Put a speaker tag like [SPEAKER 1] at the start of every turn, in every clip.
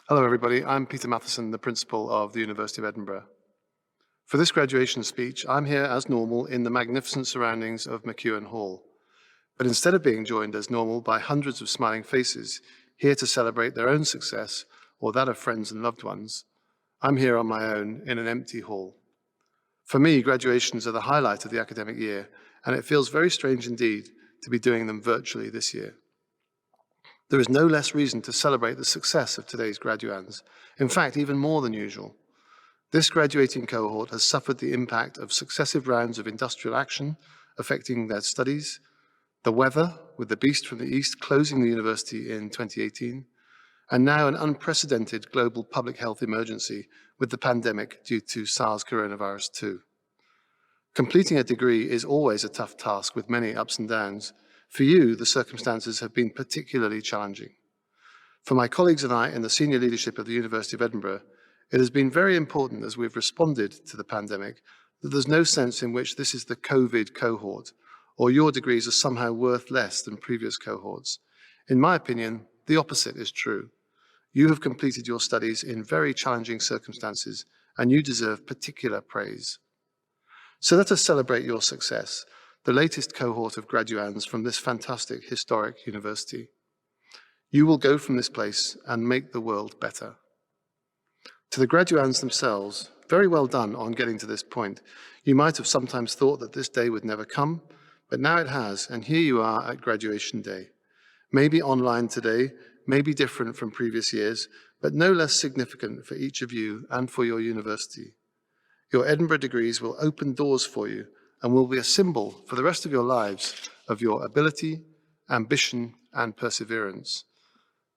[SPEAKER 1] Hello everybody, I'm Peter Matheson, the Principal of the University of Edinburgh. For this graduation speech, I'm here as normal in the magnificent surroundings of McEwen Hall. But instead of being joined as normal by hundreds of smiling faces here to celebrate their own success or that of friends and loved ones, I'm here on my own in an empty hall. For me, graduations are the highlight of the academic year, and it feels very strange indeed to be doing them virtually this year. There is no less reason to celebrate the success of today's graduands, in fact, even more than usual. This graduating cohort has suffered the impact of successive rounds of industrial action affecting their studies, the weather, with the beast from the east closing the university in 2018, and now an unprecedented global public health emergency with the pandemic due to SARS coronavirus 2. Completing a degree is always a tough task with many ups and downs. For you, the circumstances have been particularly challenging. For my colleagues and I in the senior leadership of the University of Edinburgh, it has been very important as we've responded to the pandemic that there's no sense in which this is the COVID cohort or your degrees are somehow worth less than previous cohorts. In my opinion, the opposite is true. You have completed your studies in very challenging circumstances and you deserve particular praise. So let us celebrate your success, the latest cohort of graduands from this fantastic historic university. You will go from this place and make the world better. To the graduands themselves, very well done on getting to this point. You might have sometimes thought that this day would never come, but now it has, and here you are at graduation day. Maybe online today, maybe different from previous years, but no less significant for each of you and for your university. Your Edinburgh degrees will open doors for you and will be a symbol for the rest of your lives of your ability, ambition, and perseverance.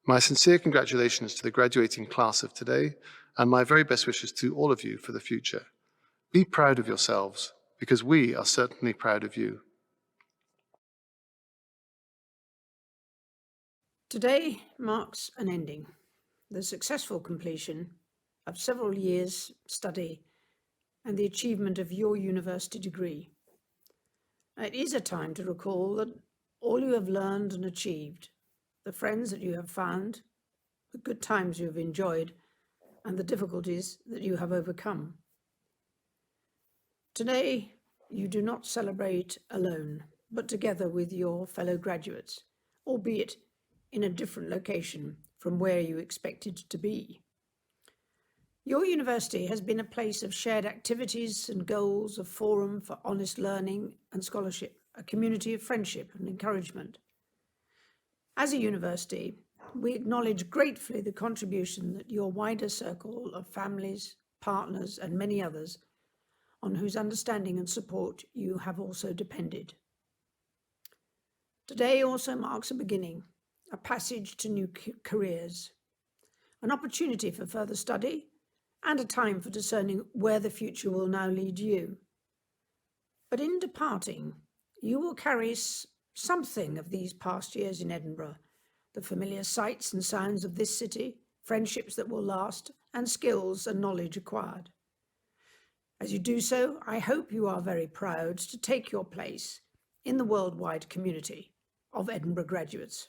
[SPEAKER 1] My sincere congratulations to the graduating class of today, and my very best wishes to all of you for the future. Be proud of yourselves, because we are certainly proud of you.
[SPEAKER 2] Today marks an ending, the successful completion of several years' study and the achievement of your university degree. It is a time to recall that all you have learned and achieved, the friends that you have found, the good times you have enjoyed, and the difficulties that you have overcome. Today, you do not celebrate alone, but together with your fellow graduates, albeit in a different location from where you expected to be. Your university has been a place of shared activities and goals, a forum for honest learning and scholarship, a community of friendship and encouragement. As a university, we acknowledge gratefully the contribution that your wider circle of families, partners, and many others on whose understanding and support you have also depended. Today also marks a beginning, a passage to new careers, an opportunity for further study, and a time for discerning where the future will now lead you. But in departing, you will carry something of these past years in Edinburgh, the familiar sights and sounds of this city, friendships that will last, and skills and knowledge acquired. As you do so, I hope you are very proud to take your place in the worldwide community of Edinburgh graduates.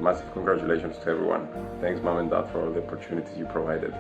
[SPEAKER 3] Massive congratulations to everyone. Thanks, Mom and Dad, for all the opportunities you provided.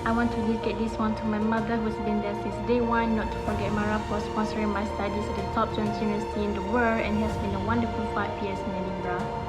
[SPEAKER 4] I want to dedicate this one to my mother, who's been there since day one, not to forget Mara for sponsoring my studies at the top 20 university in the world, and it has been a wonderful 5 years in Edinburgh.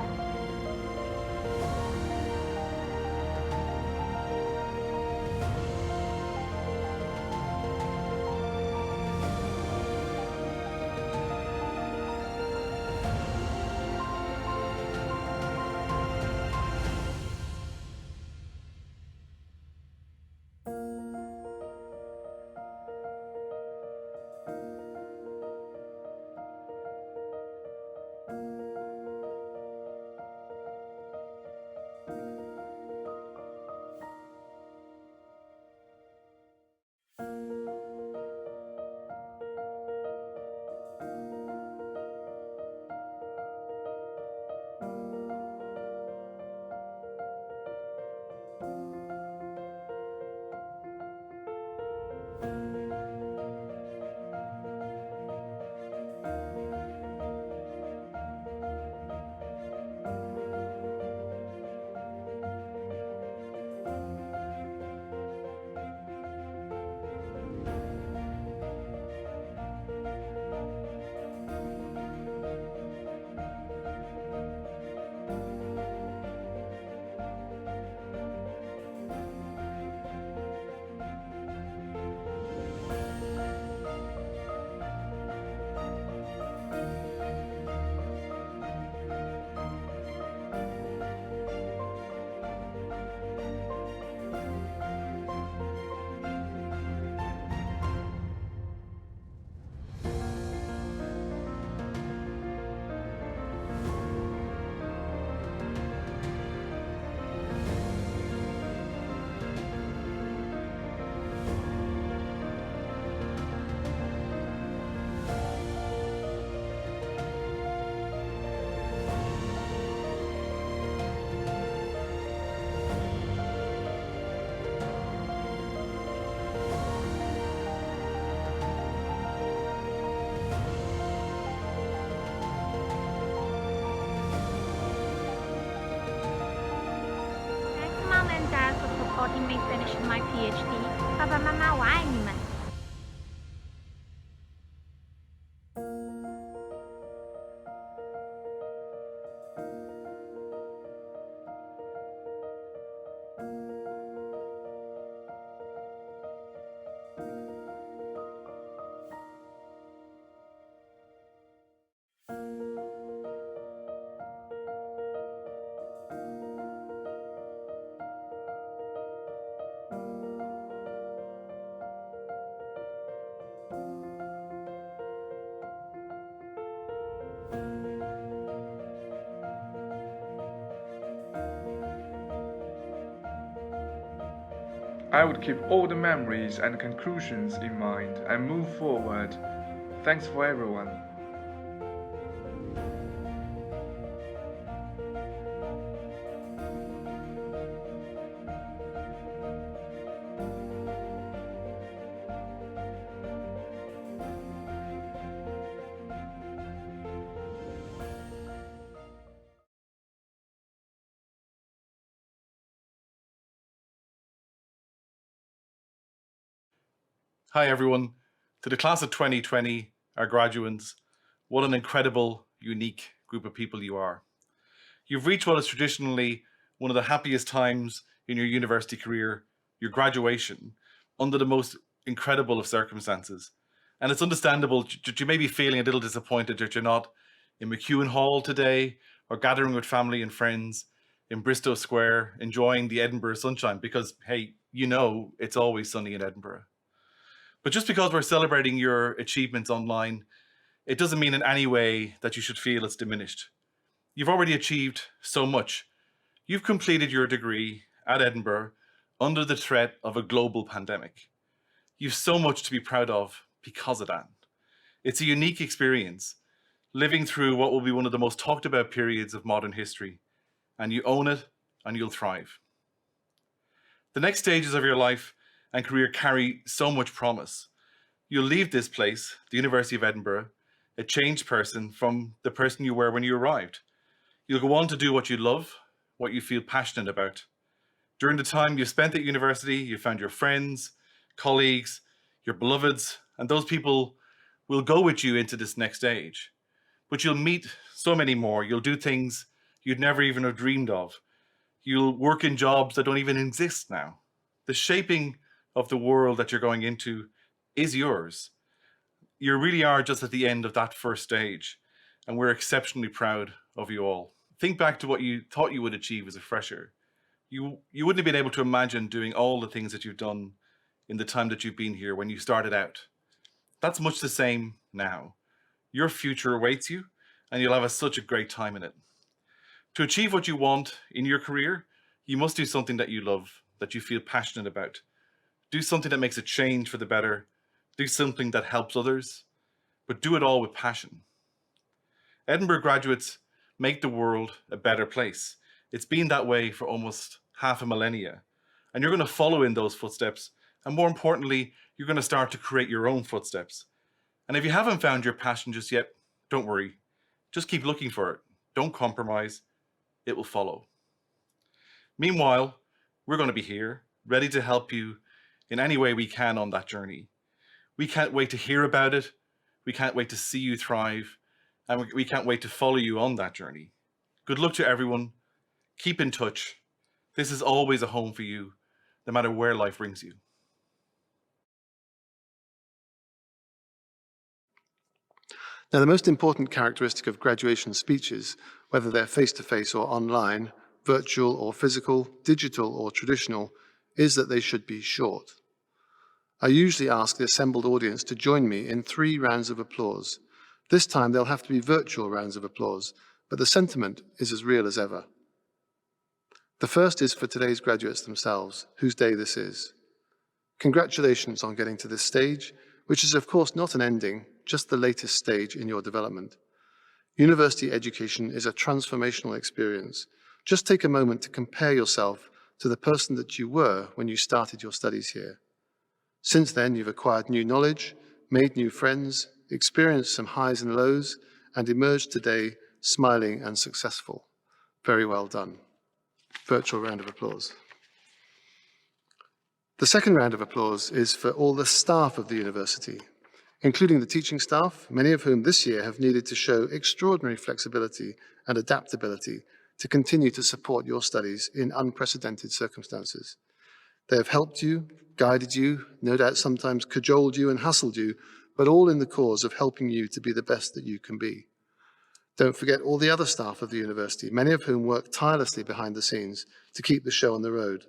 [SPEAKER 5] supporting me finishing my PhD. Papa, Mama, why你们?
[SPEAKER 6] I would keep all the memories and conclusions in mind and move forward. Thanks for everyone.
[SPEAKER 7] Hi everyone, to the class of 2020, our graduates, what an incredible, unique group of people you are. You've reached what is traditionally one of the happiest times in your university career, your graduation, under the most incredible of circumstances. And it's understandable that you may be feeling a little disappointed that you're not in McEwen Hall today or gathering with family and friends in Bristow Square, enjoying the Edinburgh sunshine because, hey, you know it's always sunny in Edinburgh. But just because we're celebrating your achievements online, it doesn't mean in any way that you should feel it's diminished. You've already achieved so much. You've completed your degree at Edinburgh under the threat of a global pandemic. You've so much to be proud of because of that. It's a unique experience, living through what will be one of the most talked about periods of modern history, and you own it and you'll thrive. The next stages of your life and career carry so much promise. You'll leave this place, the University of Edinburgh, a changed person from the person you were when you arrived. You'll go on to do what you love, what you feel passionate about. During the time you've spent at university, you found your friends, colleagues, your beloveds, and those people will go with you into this next stage. But you'll meet so many more. You'll do things you'd never even have dreamed of. You'll work in jobs that don't even exist now. The shaping of the world that you're going into is yours. You really are just at the end of that first stage, and we're exceptionally proud of you all. Think back to what you thought you would achieve as a fresher. You wouldn't have been able to imagine doing all the things that you've done in the time that you've been here when you started out. That's much the same now. Your future awaits you, and you'll have such a great time in it. To achieve what you want in your career, you must do something that you love, that you feel passionate about. Do something that makes a change for the better. Do something that helps others, but do it all with passion. Edinburgh graduates make the world a better place. It's been that way for almost half a millennia, and you're going to follow in those footsteps. And more importantly, you're going to start to create your own footsteps. And if you haven't found your passion just yet, don't worry. Just keep looking for it. Don't compromise. It will follow. Meanwhile, we're going to be here, ready to help you in any way we can on that journey. We can't wait to hear about it. We can't wait to see you thrive. And we can't wait to follow you on that journey. Good luck to everyone. Keep in touch. This is always a home for you, no matter where life brings you.
[SPEAKER 1] Now, the most important characteristic of graduation speeches, whether they're face-to-face or online, virtual or physical, digital or traditional, is that they should be short. I usually ask the assembled audience to join me in 3 rounds of applause. This time they'll have to be virtual rounds of applause, but the sentiment is as real as ever. The first is for today's graduates themselves, whose day this is. Congratulations on getting to this stage, which is of course not an ending, just the latest stage in your development. University education is a transformational experience. Just take a moment to compare yourself to the person that you were when you started your studies here. Since then, you've acquired new knowledge, made new friends, experienced some highs and lows, and emerged today smiling and successful. Very well done. Virtual round of applause. The second round of applause is for all the staff of the university, including the teaching staff, many of whom this year have needed to show extraordinary flexibility and adaptability to continue to support your studies in unprecedented circumstances. They have helped you, guided you, no doubt sometimes cajoled you and hustled you, but all in the cause of helping you to be the best that you can be. Don't forget all the other staff of the university, many of whom work tirelessly behind the scenes to keep the show on the road.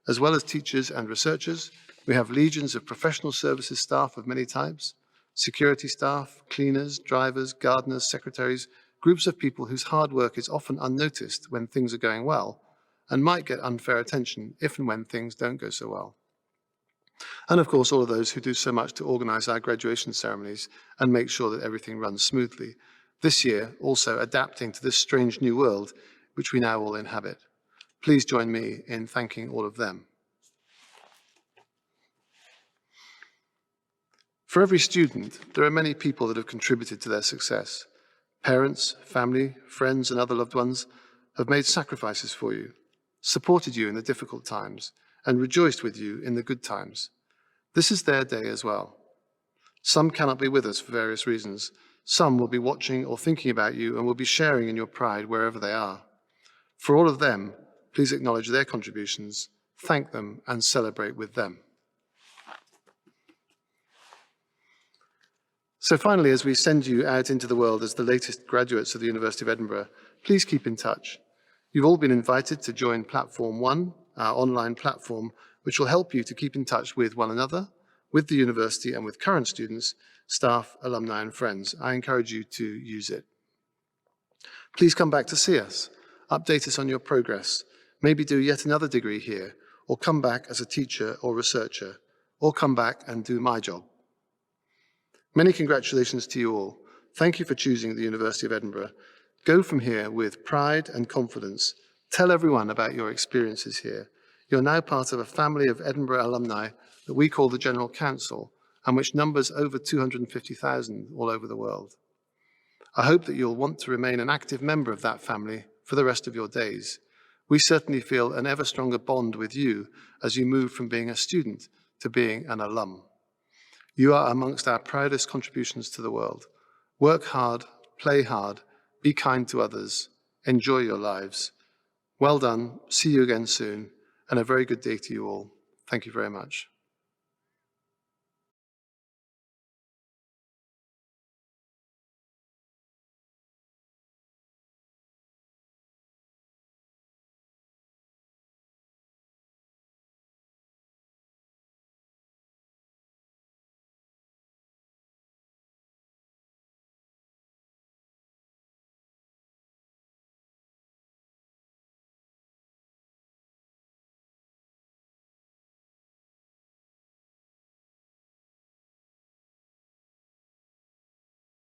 [SPEAKER 1] As well as teachers and researchers, we have legions of professional services staff of many types, security staff, cleaners, drivers, gardeners, secretaries, groups of people whose hard work is often unnoticed when things are going well and might get unfair attention if and when things don't go so well. And of course, all of those who do so much to organize our graduation ceremonies and make sure that everything runs smoothly. This year, also adapting to this strange new world, which we now all inhabit. Please join me in thanking all of them. For every student, there are many people that have contributed to their success. Parents, family, friends, and other loved ones have made sacrifices for you, supported you in the difficult times, and rejoiced with you in the good times. This is their day as well. Some cannot be with us for various reasons. Some will be watching or thinking about you and will be sharing in your pride wherever they are. For all of them, please acknowledge their contributions, thank them, and celebrate with them. So finally, as we send you out into the world as the latest graduates of the University of Edinburgh, please keep in touch. You've all been invited to join Platform One, our online platform, which will help you to keep in touch with one another, with the university, and with current students, staff, alumni, and friends. I encourage you to use it. Please come back to see us, update us on your progress, maybe do yet another degree here, or come back as a teacher or researcher, or come back and do my job. Many congratulations to you all. Thank you for choosing the University of Edinburgh. Go from here with pride and confidence. Tell everyone about your experiences here. You're now part of a family of Edinburgh alumni that we call the General Council, and which numbers over 250,000 all over the world. I hope that you'll want to remain an active member of that family for the rest of your days. We certainly feel an ever stronger bond with you as you move from being a student to being an alum. You are amongst our proudest contributions to the world. Work hard, play hard, be kind to others, enjoy your lives. Well done, see you again soon, and a very good day to you all. Thank you very much.